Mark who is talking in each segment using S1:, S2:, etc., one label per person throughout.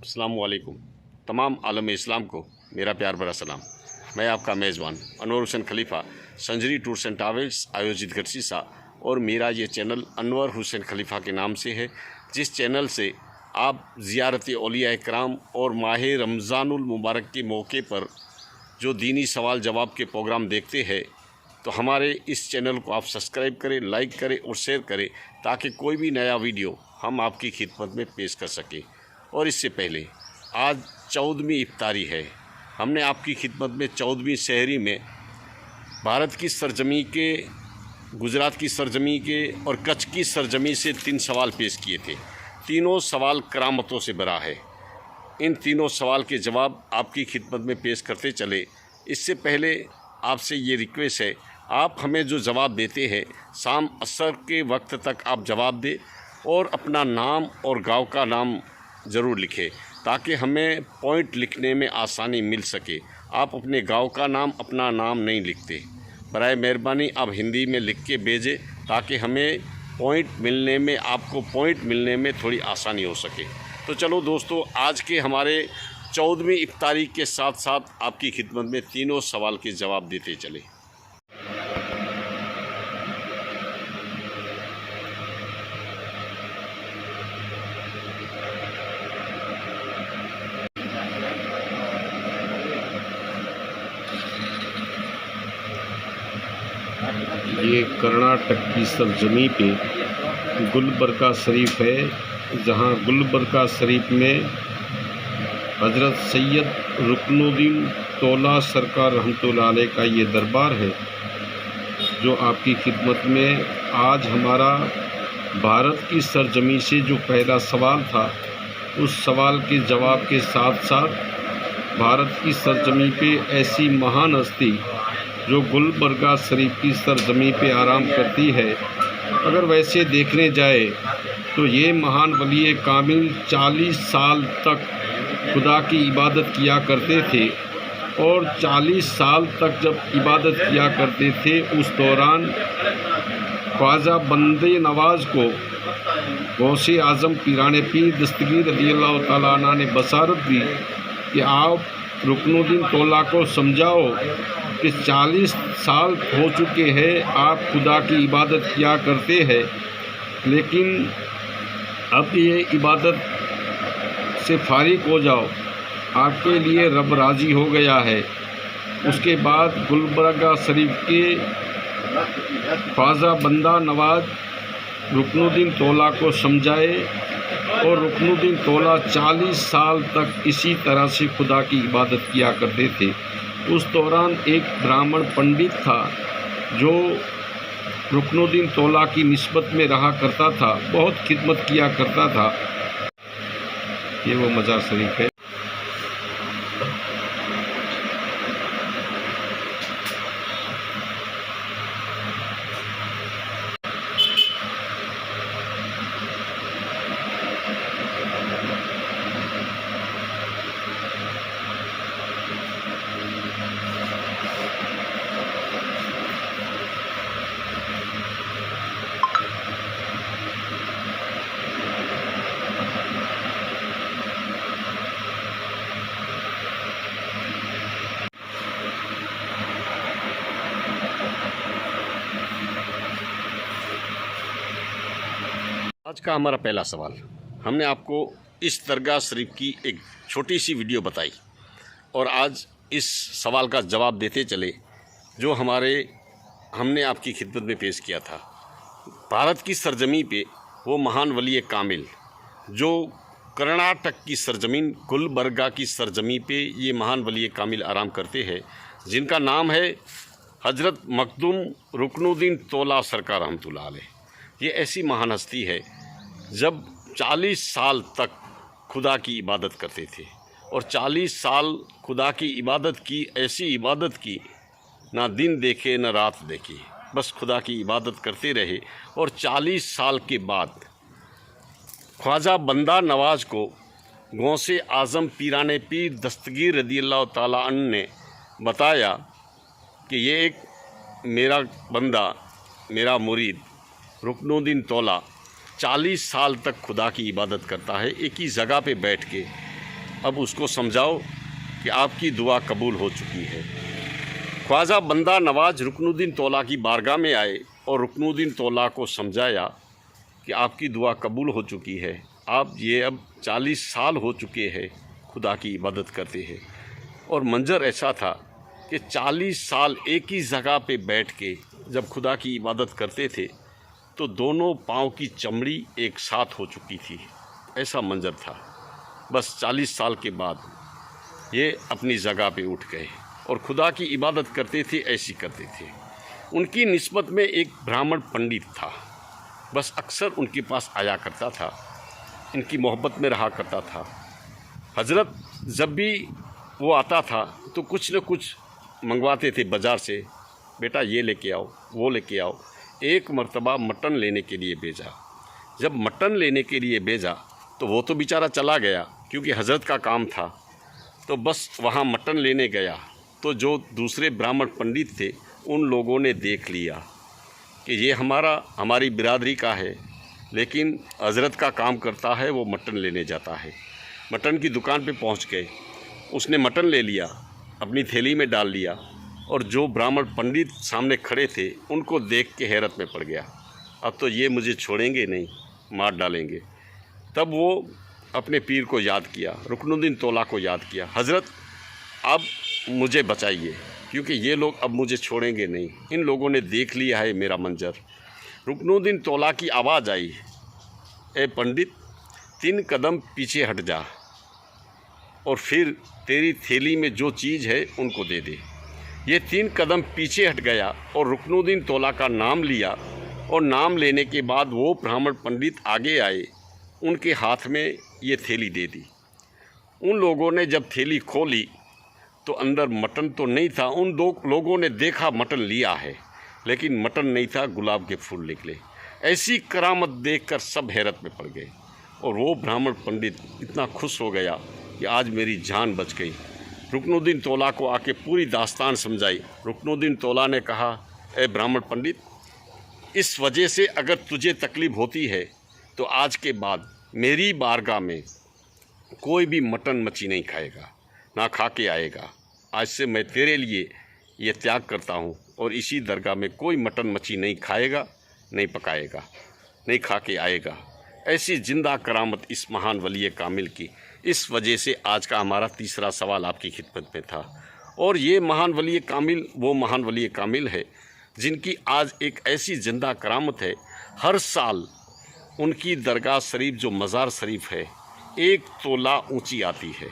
S1: अस्सलाम वालेकुम। तमाम आलम इस्लाम को मेरा प्यार भरा सलाम। मैं आपका मेज़बान अनवर हुसैन खलीफा संजरी टूर्स एंड ट्रैवल्स आयोजित गर्सिसा और मेरा ये चैनल अनवर हुसैन खलीफा के नाम से है, जिस चैनल से आप ज़ियारत औलिया इकराम और माह रमज़ानुल मुबारक के मौके पर जो दीनी सवाल जवाब के प्रोग्राम देखते हैं, तो हमारे इस चैनल को आप सब्सक्राइब करें, लाइक करें और शेयर करें, ताकि कोई भी नया वीडियो हम आपकी खिदमत में पेश कर सकें। और इससे पहले आज 14वीं इफ्तारी है। हमने आपकी खिदमत में 14वीं सहरी में भारत की सरजमी के, गुजरात की सरजमी के और कच्छ की सरजमी से 3 सवाल पेश किए थे। तीनों सवाल करामतों से भरा है। इन तीनों सवाल के जवाब आपकी खिदमत में पेश करते चले। इससे पहले आपसे ये रिक्वेस्ट है, आप हमें जो जवाब देते हैं शाम असर के वक्त तक आप जवाब दें और अपना नाम और गांव का नाम ज़रूर लिखें, ताकि हमें पॉइंट लिखने में आसानी मिल सके। आप अपने गांव का नाम, अपना नाम नहीं लिखते। बराए मेहरबानी आप हिंदी में लिख के भेजें, ताकि हमें पॉइंट मिलने में, आपको पॉइंट मिलने में थोड़ी आसानी हो सके। तो चलो दोस्तों, आज के हमारे 14वीं इफ्तारी के साथ साथ आपकी खिदमत में तीनों सवाल के जवाब देते चले।
S2: ये कर्नाटक की सरजमी पे गुलबर्गा शरीफ है, जहाँ गुलबर्गा शरीफ में हज़रत सैयद रुकनुद्दीन तौला सरकार रहमतुल्लाह अलैह का ये दरबार है, जो आपकी खिदमत में आज हमारा भारत की सरजमी से जो पहला सवाल था, उस सवाल के जवाब के साथ साथ भारत की सरजमी पे ऐसी महान हस्ती जो गुलबर्गा शरीफ की सरजमी पे आराम करती है, अगर वैसे देखने जाए तो ये महान वली कामिल 40 साल तक खुदा की इबादत किया करते थे, और 40 साल तक जब इबादत किया करते थे, उस दौरान ख्वाजा बंदे नवाज को गौसे आज़म पीराने पीर दस्तगीर रज़ियल्लाहु ताला अन्हु ने बसारत दी कि आप रुकनुद्दीन तौला को समझाओ कि 40 साल हो चुके हैं, आप खुदा की इबादत किया करते हैं, लेकिन अब ये इबादत से फारिग हो जाओ, आपके लिए रब राज़ी हो गया है। उसके बाद गुलबर्गा शरीफ के ख्वाजा बंदा नवाज रुकनुद्दीन तौला को समझाए, और रुकनुद्दीन तौला 40 साल तक इसी तरह से खुदा की इबादत किया करते थे। उस दौरान एक ब्राह्मण पंडित था जो रुकनुद्दीन तौला की निस्बत में रहा करता था, बहुत खिदमत किया करता था। ये वो मज़ार शरीफ है।
S1: आज का हमारा पहला सवाल, हमने आपको इस दरगाह शरीफ की एक छोटी सी वीडियो बताई, और आज इस सवाल का जवाब देते चले जो हमने आपकी खिदमत में पेश किया था। भारत की सरजमी पे वो महान वली कामिल जो कर्नाटक की सरजमीन गुलबर्गा की सरजमी पे ये महान वली कामिल आराम करते हैं, जिनका नाम है हज़रत मखदूम रुकनुद्दीन तौला सरकार रहमतुल्लाह अलैह। ये ऐसी महान हस्ती है जब 40 साल तक खुदा की इबादत करते थे, और 40 साल खुदा की इबादत की, ऐसी इबादत की ना दिन देखे ना रात देखी, बस खुदा की इबादत करते रहे। और 40 साल के बाद ख्वाजा बंदा नवाज को गौसे आज़म पीराने पीर दस्तगीर रज़ियल्लाहु ताला अन्हु ने बताया कि ये एक मेरा बंदा, मेरा मुरीद रुकनुद्दीन तौला 40 साल तक खुदा की इबादत करता है, एक ही जगह पे बैठ के अब उसको समझाओ कि आपकी दुआ कबूल हो चुकी है। ख्वाजा बंदा नवाज रुकनुद्दीन तौला की बारगाह में आए और रुकनुद्दीन तौला को समझाया कि आपकी दुआ कबूल हो चुकी है। आप ये अब 40 साल हो चुके हैं खुदा की इबादत करते हैं। और मंजर ऐसा था कि 40 साल एक ही जगह पे बैठ के जब खुदा की इबादत करते थे तो दोनों पाँव की चमड़ी एक साथ हो चुकी थी। ऐसा मंजर था। बस 40 साल के बाद ये अपनी जगह पे उठ गए और खुदा की इबादत करते थे, ऐसी करते थे। उनकी निस्बत में एक ब्राह्मण पंडित था, बस अक्सर उनके पास आया करता था, इनकी मोहब्बत में रहा करता था। हजरत जब भी वो आता था तो कुछ न कुछ मंगवाते थे बाज़ार से, बेटा ये लेके आओ, वो लेके आओ। एक मर्तबा मटन लेने के लिए भेजा। जब मटन लेने के लिए भेजा तो वो तो बेचारा चला गया क्योंकि हजरत का काम था। तो बस वहाँ मटन लेने गया तो जो दूसरे ब्राह्मण पंडित थे उन लोगों ने देख लिया कि ये हमारी बिरादरी का है, लेकिन हजरत का काम करता है, वो मटन लेने जाता है। मटन की दुकान पे पहुंच गए, उसने मटन ले लिया, अपनी थैली में डाल लिया और जो ब्राह्मण पंडित सामने खड़े थे उनको देख के हैरत में पड़ गया। अब तो ये मुझे छोड़ेंगे नहीं, मार डालेंगे। तब वो अपने पीर को याद किया, रुकनुद्दीन तौला को याद किया, हजरत अब मुझे बचाइए क्योंकि ये लोग अब मुझे छोड़ेंगे नहीं, इन लोगों ने देख लिया है मेरा मंजर। रुकनुद्दीन तौला की आवाज़ आई, ए पंडित 3 कदम पीछे हट जा और फिर तेरी थैली में जो चीज़ है उनको दे दे। ये 3 कदम पीछे हट गया और रुकनुद्दीन तौला का नाम लिया और नाम लेने के बाद वो ब्राह्मण पंडित आगे आए, उनके हाथ में ये थैली दे दी। उन लोगों ने जब थैली खोली तो अंदर मटन तो नहीं था। उन 2 लोगों ने देखा मटन लिया है, लेकिन मटन नहीं था, गुलाब के फूल निकले। ऐसी करामत देखकर सब हैरत में पड़ गए और वो ब्राह्मण पंडित इतना खुश हो गया कि आज मेरी जान बच गई। रुकनुद्दीन तौला को आके पूरी दास्तान समझाई। रुकनुद्दीन तौला ने कहा, ए ब्राह्मण पंडित, इस वजह से अगर तुझे तकलीफ़ होती है तो आज के बाद मेरी बारगाह में कोई भी मटन मच्छी नहीं खाएगा, ना खा के आएगा। आज से मैं तेरे लिए ये त्याग करता हूँ और इसी दरगाह में कोई मटन मच्छी नहीं खाएगा, नहीं पकाएगा, नहीं खा के आएगा। ऐसी जिंदा करामत इस महान वली कामिल की। इस वजह से आज का हमारा तीसरा सवाल आपकी खिदमत में था। और ये महान वली कामिल वो महान वली कामिल है जिनकी आज एक ऐसी जिंदा करामत है। हर साल उनकी दरगाह शरीफ जो मज़ार शरीफ है 1 तोला ऊंची आती है,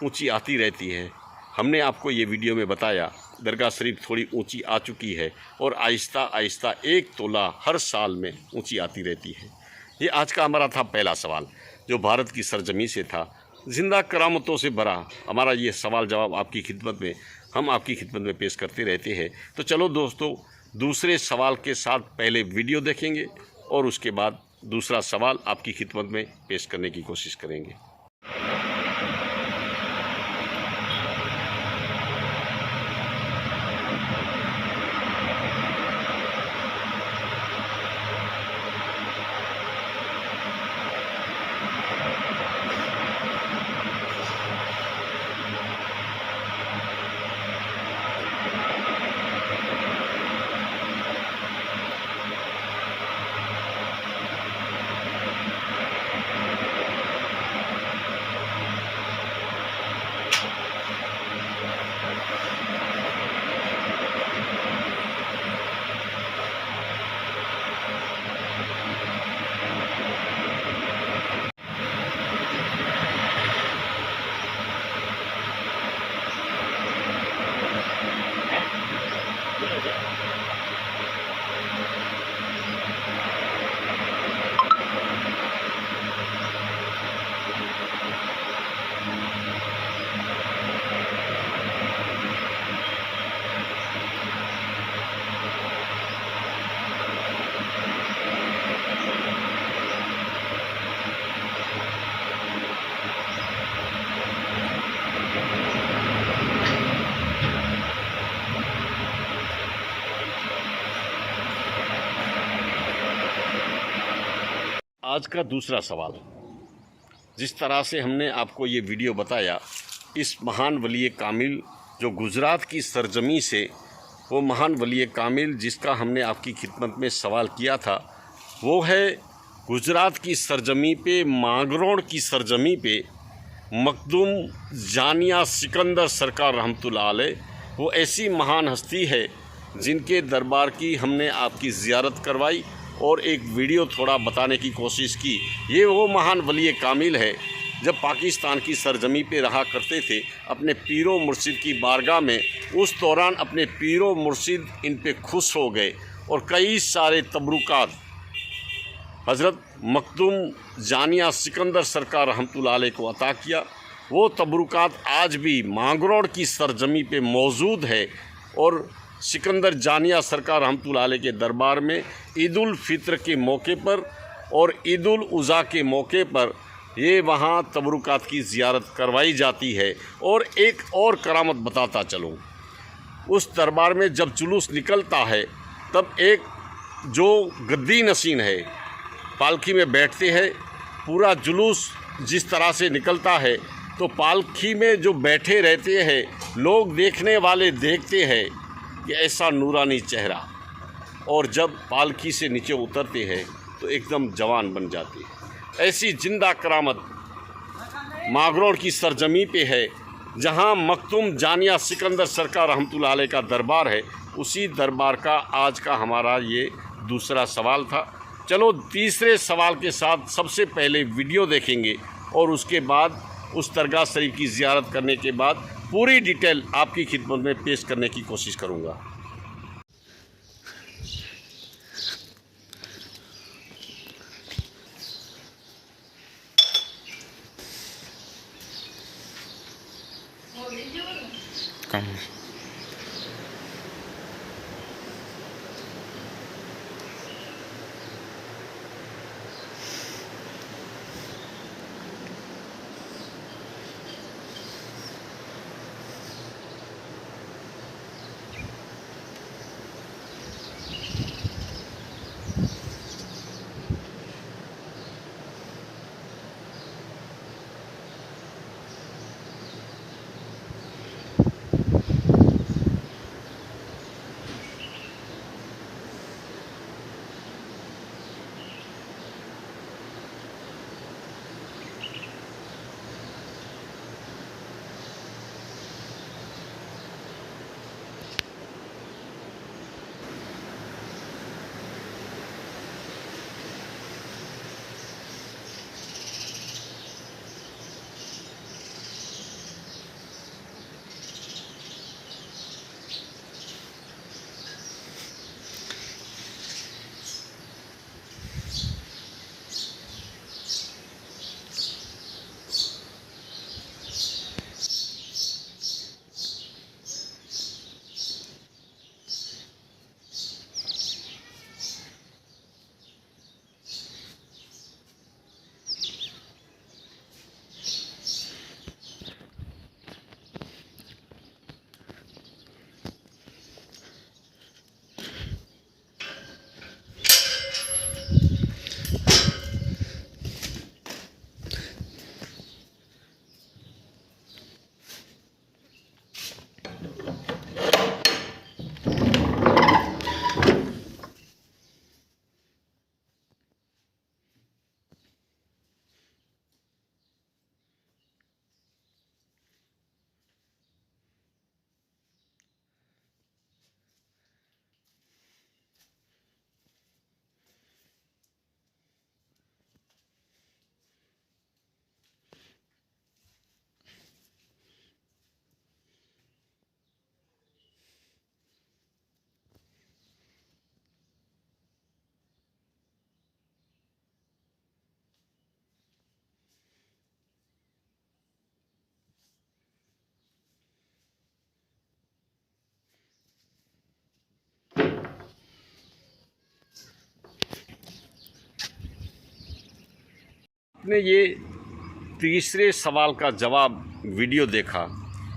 S1: ऊंची आती रहती है। हमने आपको ये वीडियो में बताया दरगाह शरीफ थोड़ी ऊंची आ चुकी है और आहिस्ता आहिस्ता 1 तोला हर साल में ऊंची आती रहती है। ये आज का हमारा था पहला सवाल जो भारत की सरजमी से था, जिंदा करामतों से भरा। हमारा ये सवाल जवाब आपकी खिदमत में हम आपकी खिदमत में पेश करते रहते हैं। तो चलो दोस्तों, दूसरे सवाल के साथ पहले वीडियो देखेंगे और उसके बाद दूसरा सवाल आपकी खिदमत में पेश करने की कोशिश करेंगे। आज का दूसरा सवाल, जिस तरह से हमने आपको ये वीडियो बताया, इस महान वली कामिल जो गुजरात की सरजमी से, वो महान वली कामिल जिसका हमने आपकी खिदमत में सवाल किया था, वो है गुजरात की सरजमी पे, मांगरोळ की सरजमी पे मखदूम जानिया सिकंदर सरकार रहमतुल्लाह अलैह। वो ऐसी महान हस्ती है जिनके दरबार की हमने आपकी ज़ियारत करवाई और एक वीडियो थोड़ा बताने की कोशिश की। ये वो महान वली कामिल है जब पाकिस्तान की सरजमी पे रहा करते थे अपने पीरो मुर्शिद की बारगाह में। उस दौरान अपने पीरो मुर्शिद इन पे खुश हो गए और कई सारे तबरुकात हज़रत मखदूम जानिया सिकंदर सरकार रहमतुल्लाह अलैह को अता किया। वो तबरुकात आज भी मांगरोळ की सरजमी पे मौजूद है और सिकंदर जानिया सरकार रहमतुल्लाह अलैह के दरबार में ईद उल फित्र के मौके पर और ईद उल उज़ा के मौके पर ये वहाँ तबरुकात की ज़ियारत करवाई जाती है। और एक और करामत बताता चलूँ, उस दरबार में जब जुलूस निकलता है तब एक जो गद्दी नशीन है पालकी में बैठते हैं, पूरा जुलूस जिस तरह से निकलता है तो पालकी में जो बैठे रहते हैं लोग, देखने वाले देखते हैं कि ऐसा नूरानी चेहरा, और जब पालकी से नीचे उतरते हैं तो एकदम जवान बन जाते हैं। ऐसी जिंदा करामत मांगरोळ की सरजमी पे है जहां मखदूम जानिया सिकंदर सरकार रहमतुल्लाह अलैह का दरबार है। उसी दरबार का आज का हमारा ये दूसरा सवाल था। चलो तीसरे सवाल के साथ सबसे पहले वीडियो देखेंगे और उसके बाद उस दरगाह शरीफ की ज़ियारत करने के बाद पूरी डिटेल आपकी खिदमत में पेश करने की कोशिश करूँगा। आपने ये तीसरे सवाल का जवाब वीडियो देखा।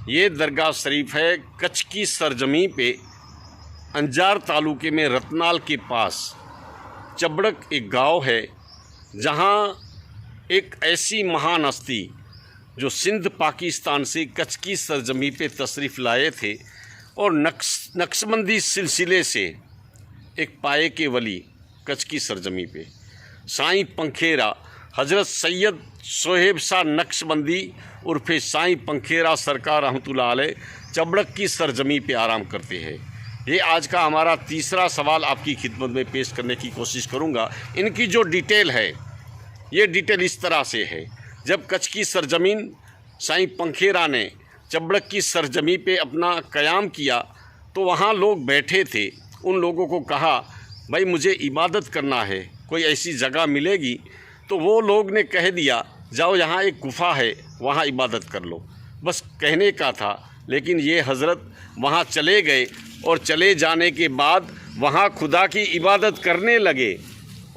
S1: ये दरगाह शरीफ है कच्छ की सरजमी पे, अंजार तालुके में रतनाल के पास चबड़क एक गांव है, जहां एक ऐसी महान हस्ती जो सिंध पाकिस्तान से कच्छ की सरजमी पे तशरीफ़ लाए थे और नक्शबंदी सिलसिले से एक पाए के वली कच्छ की सरजमी पे साईं पंखेरा हज़रत सैयद सोहेब शाह नक्शबंदी उर्फ़े साईं पंखेरा सरकार रहमतुल्लाह अलैह चबड़क की सरजमी पे आराम करते हैं। ये आज का हमारा तीसरा सवाल आपकी खिदमत में पेश करने की कोशिश करूँगा। इनकी जो डिटेल है, ये डिटेल इस तरह से है। जब कच्छ की सरजमीन साईं पंखेरा ने चबड़क की सरजमी पे अपना क़याम किया तो वहाँ लोग बैठे थे। उन लोगों को कहा, भाई मुझे इबादत करना है, कोई ऐसी जगह मिलेगी? तो वो लोग ने कह दिया, जाओ यहाँ एक गुफ़ा है, वहाँ इबादत कर लो। बस कहने का था, लेकिन ये हज़रत वहाँ चले गए और चले जाने के बाद वहाँ खुदा की इबादत करने लगे।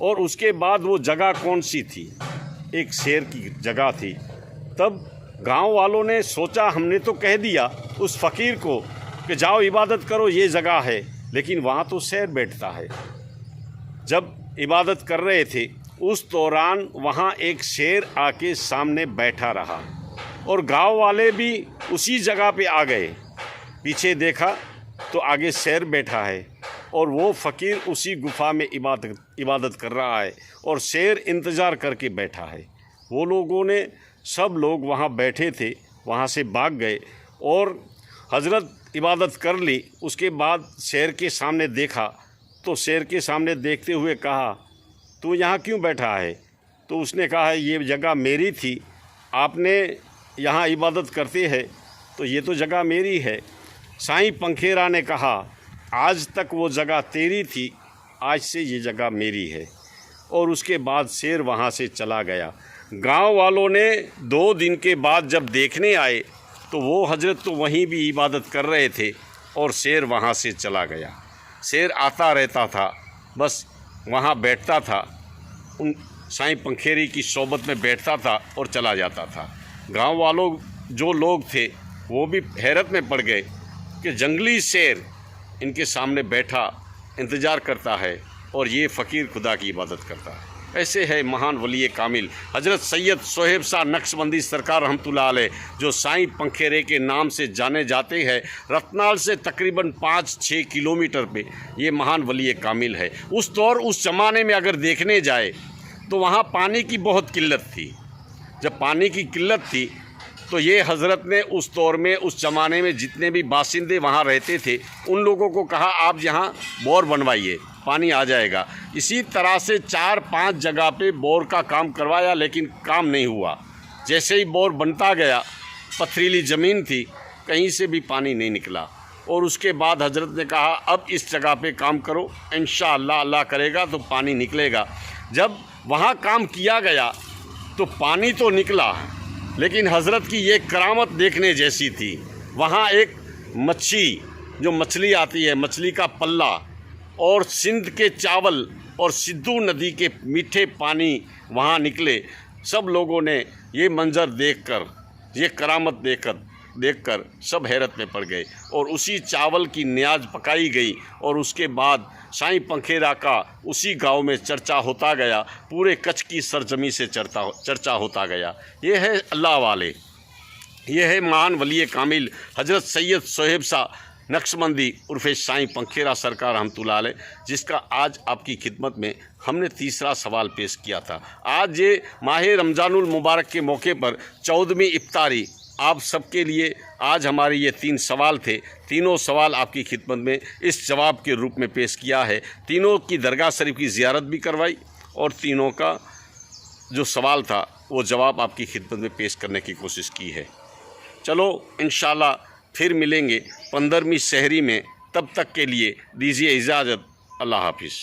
S1: और उसके बाद वो जगह कौन सी थी? एक शेर की जगह थी। तब गांव वालों ने सोचा, हमने तो कह दिया उस फ़कीर को कि जाओ इबादत करो, ये जगह है, लेकिन वहाँ तो शेर बैठता है। जब इबादत कर रहे थे उस दौरान वहाँ एक शेर आके सामने बैठा रहा और गांव वाले भी उसी जगह पे आ गए। पीछे देखा तो आगे शेर बैठा है और वो फ़कीर उसी गुफ़ा में इबादत कर रहा है और शेर इंतज़ार करके बैठा है। वो लोगों ने, सब लोग वहाँ बैठे थे, वहाँ से भाग गए और हज़रत इबादत कर ली। उसके बाद शेर के सामने देखा तो शेर के सामने देखते हुए कहा, तू यहाँ क्यों बैठा है? तो उसने कहा, ये जगह मेरी थी, आपने यहाँ इबादत करते हैं तो ये तो जगह मेरी है। साईं पंखेरा ने कहा, आज तक वो जगह तेरी थी, आज से ये जगह मेरी है। और उसके बाद शेर वहाँ से चला गया। गांव वालों ने 2 दिन के बाद जब देखने आए तो वो हज़रत तो वहीं भी इबादत कर रहे थे और शेर वहाँ से चला गया। शेर आता रहता था, बस वहाँ बैठता था, उन साईं पंखेरी की सोबत में बैठता था और चला जाता था। गांव वालों जो लोग थे वो भी हैरत में पड़ गए कि जंगली शेर इनके सामने बैठा इंतज़ार करता है और ये फ़कीर खुदा की इबादत करता है। ऐसे है महान वली कामिल हज़रत सैयद सोहेब शाह नक्शबंदी सरकार रहमतुल्लाह अलैह, जो साईं पंखेरे के नाम से जाने जाते हैं। रतनाल से तकरीबन 5-6 किलोमीटर पे ये महान वली कामिल है। उस दौर उस ज़माने में अगर देखने जाए तो वहाँ पानी की बहुत किल्लत थी। जब पानी की किल्लत थी तो ये हज़रत ने उस दौर में, उस ज़माने में जितने भी बासिंदे वहाँ रहते थे उन लोगों को कहा, आप यहाँ बोर बनवाइए, पानी आ जाएगा। इसी तरह से 4-5 जगह पे बोर का काम करवाया, लेकिन काम नहीं हुआ। जैसे ही बोर बनता गया, पथरीली ज़मीन थी, कहीं से भी पानी नहीं निकला। और उसके बाद हज़रत ने कहा, अब इस जगह पे काम करो, इंशाअल्लाह अल्लाह करेगा तो पानी निकलेगा। जब वहाँ काम किया गया तो पानी तो निकला, लेकिन हज़रत की ये करामत देखने जैसी थी। वहाँ एक मच्छी, जो मछली आती है, मछली का पल्ला और सिंध के चावल और सिद्धू नदी के मीठे पानी वहाँ निकले। सब लोगों ने ये मंज़र देखकर, ये करामत देखकर सब हैरत में पड़ गए और उसी चावल की नियाज पकाई गई और उसके बाद साईं पंखेरा का उसी गांव में चर्चा होता गया, पूरे कच्छ की सरजमी से चर्चा होता गया। ये है अल्लाह वाले, ये है महान वली कामिल हज़रत सैयद सोहेब शाह नक्शबंदी उर्फ़े साईं पंखेरा सरकार रहमतुल्लाह अलैह, जिसका आज आपकी खिदमत में हमने तीसरा सवाल पेश किया था। आज ये माह रमज़ानुल मुबारक के मौके पर 14वीं इफ्तारी आप सबके लिए आज हमारे ये 3 सवाल थे। तीनों सवाल आपकी खिदमत में इस जवाब के रूप में पेश किया है। तीनों की दरगाह शरीफ की ज़ियारत भी करवाई और तीनों का जो सवाल था वो जवाब आपकी खिदमत में पेश करने की कोशिश की है। चलो इंशाअल्लाह फिर मिलेंगे 15वीं सहरी में। तब तक के लिए दीजिए इजाज़त। अल्लाह हाफिज़।